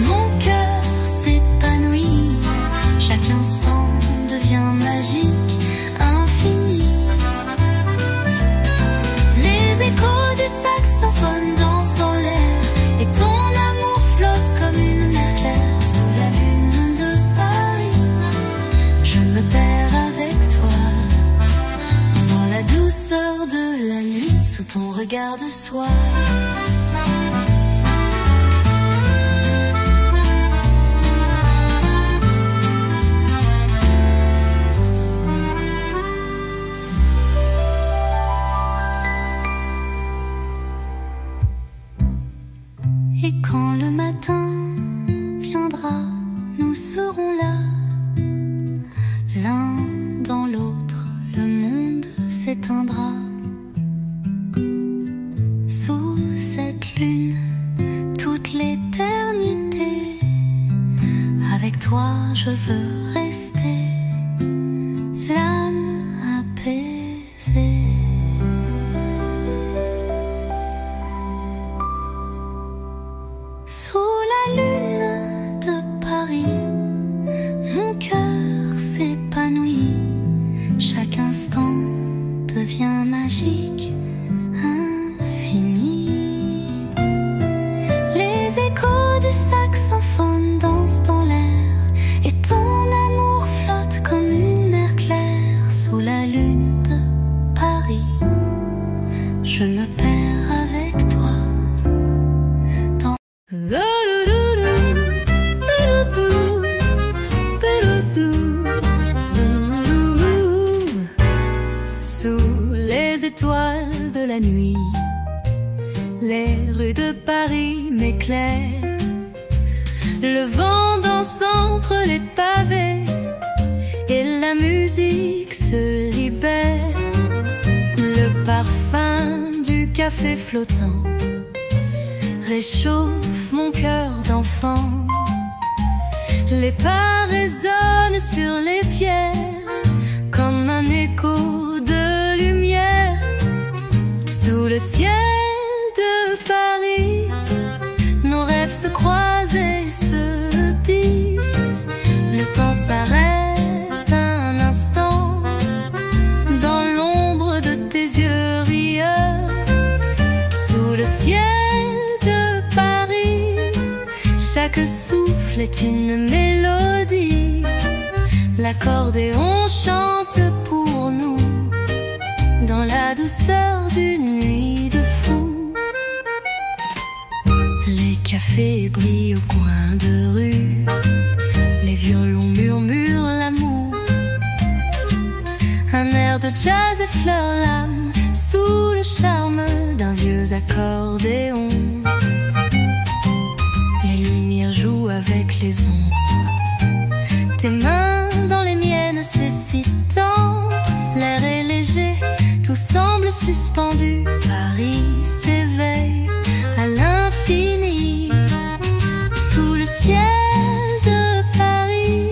mon cœur s'épanouit. Chaque instant devient magique, infini. Les échos du saxophone dansent dans l'air, et ton amour flotte comme une mer claire. Sous la lune de Paris, je me perds avec toi. Dans la douceur de la nuit, sous ton regard de soie. toi je veux rester, l'âme apaisée. Sous la lune de Paris, mon cœur s'épanouit. Chaque instant devient magique, infini. Les échos du saxophone dansent dans l'air, et ton amour flotte comme une mer claire. Sous la lune de Paris, je me perds avec toi. Sous les étoiles de la nuit, les rues de Paris m'éclairent. Le vent danse entre les pavés et la musique se libère. Le parfum du café flottant réchauffe mon cœur d'enfant. Les pas résonnent sur les pierres comme un écho de lumière. Sous le ciel de Paris, nos rêves se croisent et se disent. Le temps s'arrête un instant dans l'ombre de tes yeux rieurs. Sous le ciel de Paris, chaque souffle est une mélodie. L'accordéon chante pour nous dans la douceur d'une nuit de fou. Les cafés brillent au coin de rue, les violons murmurent l'amour. Un air de jazz effleure l'âme sous le charme d'un vieux accordéon. Les lumières jouent avec les ombres, tes mains dans les miennes, c'est si tendre. L'air est léger, tout semble suspendu. Paris s'éveille à l'infini. Sous le ciel de Paris,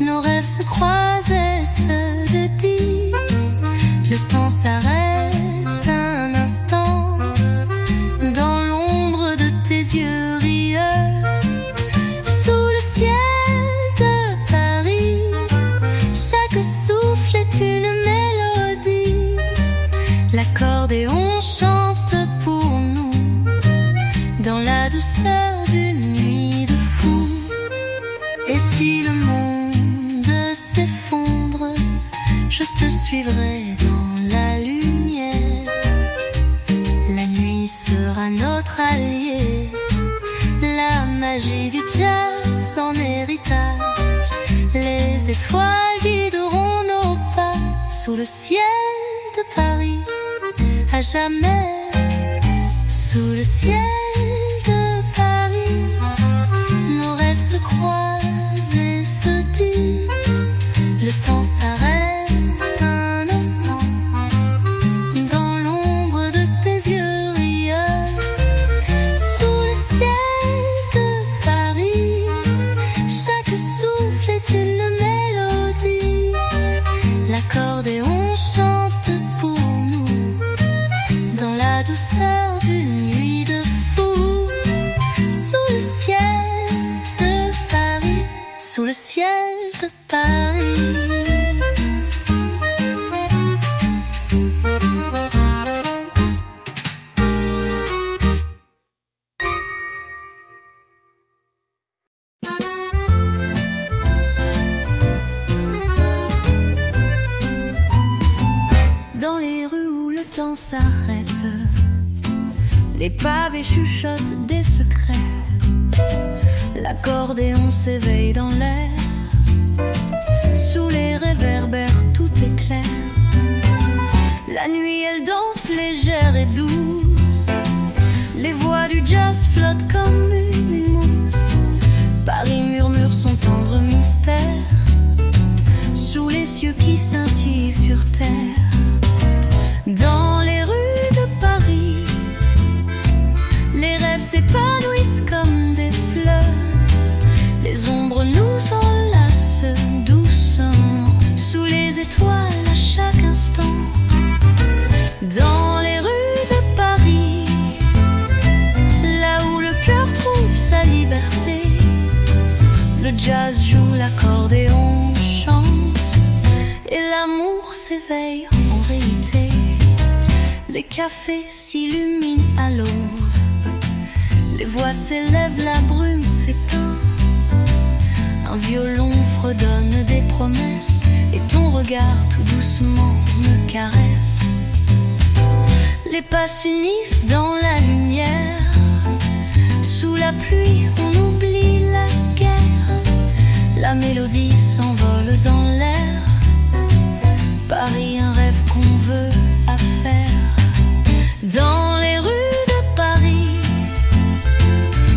nos rêves se croisent et se dédisent. Le temps s'arrête un instant dans l'ombre de tes yeux rieurs. Sous le ciel de Paris, chaque souffle est une mélodie. L'accordéon chante pour nous dans la douceur d'une nuit de fou. Et si le monde s'effondre, je te suivrai dans la lumière. La nuit sera notre allié, la magie du jazz en héritage. Les étoiles guideront nos pas sous le ciel de Paris, à jamais. Sous le ciel de Paris, nos rêves se croisent et se disent. Le temps s'arrête un instant dans l'ombre de tes yeux rieurs. Sous le ciel de Paris, chaque souffle est une mélodie. L'accordéon chante pour nous dans la douceur d'une nuit de fou. Sous le ciel de Paris, sous le ciel de Paris. Dans les rues où le temps s'arrête, les pavés chuchotent des secrets. L'accordéon s'éveille dans l'air, sous les réverbères tout est clair. La nuit elle danse légère et douce, les voix du jazz flottent comme une mousse. Paris murmure son tendre mystère, sous les cieux qui scintillent sur terre. Dans les rues de Paris, les rêves s'épanouissent comme des fleurs. Les ombres nous jazz joue, l'accordéon chante, et l'amour s'éveille en vérité. Les cafés s'illuminent à l'aube, les voix s'élèvent, la brume s'éteint. Un violon fredonne des promesses, et ton regard tout doucement me caresse. Les pas s'unissent dans la lumière, sous la pluie on oublie la guerre. La mélodie s'envole dans l'air, Paris un rêve qu'on veut à faire. Dans les rues de Paris,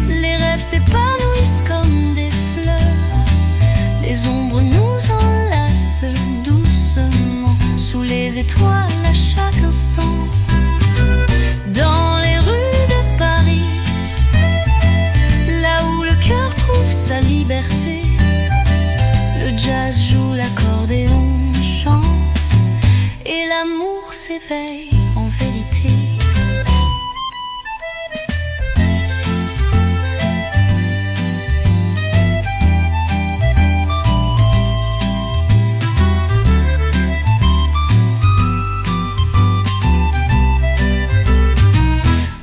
les rêves s'épanouissent comme des fleurs. Les ombres nous enlacent doucement, sous les étoiles à chaque instant. Dans les rues de Paris, là où le cœur trouve sa liberté, le jazz joue, l'accordéon chante, et l'amour s'éveille en vérité.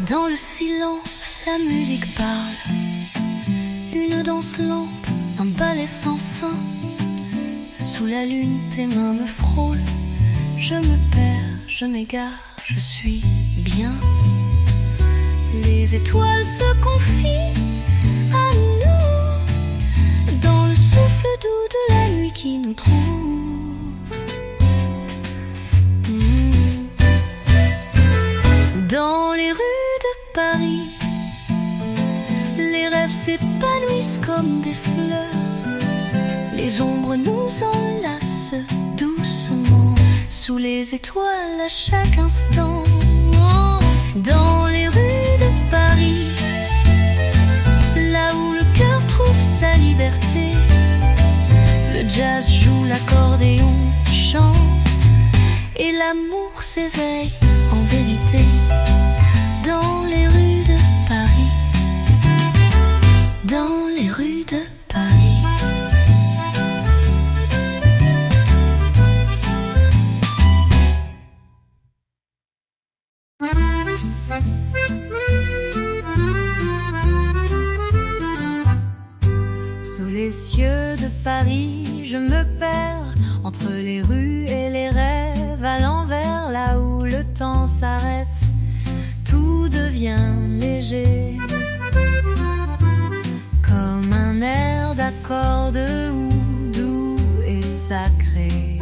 Dans le silence, la musique parle, une danse lente, un ballet sans fin. Sous la lune, tes mains me frôlent, je me perds, je m'égare, je suis bien. Les étoiles se confient à nous, dans le souffle doux de la nuit qui nous trouve. Dans les rues de Paris, les rêves s'épanouissent comme des fleurs. Les ombres nous enlacent doucement, sous les étoiles à chaque instant. Dans les rues de Paris, là où le cœur trouve sa liberté, le jazz joue, l'accordéon chante, et l'amour s'éveille en vérité. Dans les rues de Paris, dans les rues de Paris. Sous les cieux de Paris, je me perds entre les rues et les rêves à l'envers, là où le temps s'arrête, tout devient léger, comme un air d'accord ou doux et sacré.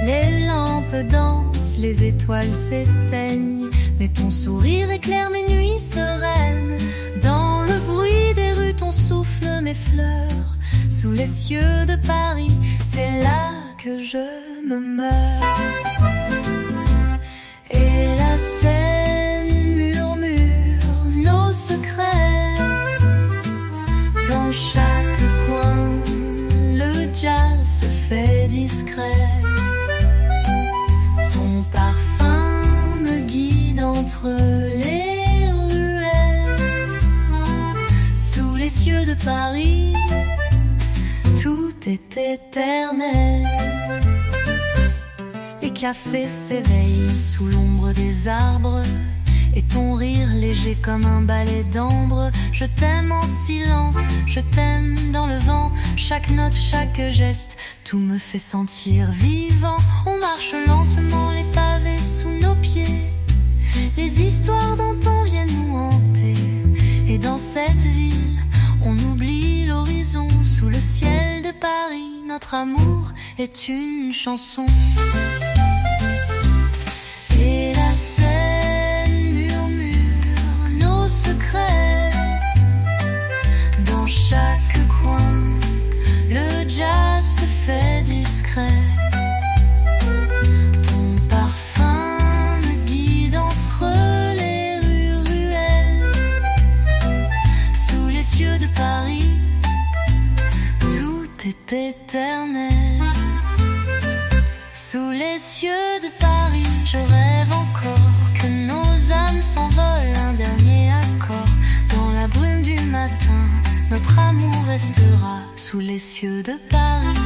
Les lampes dansent, les étoiles s'éteignent, mais ton sourire éclaire mes nuits sereines. Dans le bruit des rues, ton souffle m'effleure. Sous les cieux de Paris, c'est là que je me meurs. Et la Seine murmure nos secrets. Dans chaque coin, le jazz se fait discret. Ton parfum me guide entre les ruelles. Sous les cieux de Paris, tout est éternel. Les cafés s'éveillent sous l'ombre des arbres, et ton rire léger comme un balai d'ambre. Je t'aime en silence, je t'aime dans le vent. Chaque note, chaque geste, tout me fait sentir vivant. On marche lentement, les pavés sous nos pieds. Les histoires d'antan viennent nous hanter. Et dans cette ville, on oublie l'horizon. Sous le ciel de Paris, notre amour est une chanson. Et la Seine murmure nos secrets. Dans chaque coin, le jazz se fait discret. Ton parfum me guide entre les ruelles. Sous les cieux de Paris, tout est éternel. Sous les cieux de Paris, je rêve encore que nos âmes s'envolent. Un dernier accord dans la brume du matin, notre amour restera sous les cieux de Paris.